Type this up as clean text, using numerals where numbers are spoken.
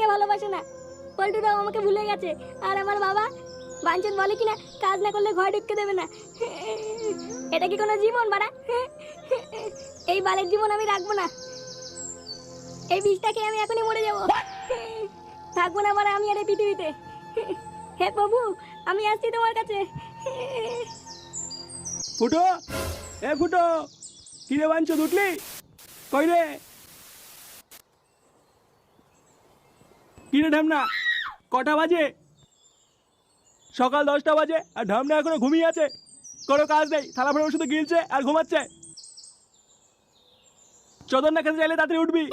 আমাকে ভালোবাসে না, পল্টুরাও আমাকে ভুলে গেছে। আর আমার বাবা বাঞ্চন বলে কিনা কাজ না করলে ঘরে ঢুকতে দেবে না। এটা কি কোনো জীবন বাড়া? এই বালের জীবন আমি রাখবো না। এই বিষটাকে আমি এখনই মরে যাবো, থাকবো না বাড়া আমি আর এই পৃথিবীতে। হে প্রভু, আমি আসছি তোমার কাছে। ফুটো, এ ফুটো, কি রে বাঞ্চো, উঠলি? কই রে? কি রে ঢামনা, কটা বাজে? সকাল 10টা বাজে আর ঢামনা এখনো ঘুমিয়ে আছে। কোনো কাজ নেই, থালা ফেলে শুধু গিলছে আর ঘুমাচ্ছে। চোদন না খেতে চাইলে তাড়াতাড়ি উঠবি।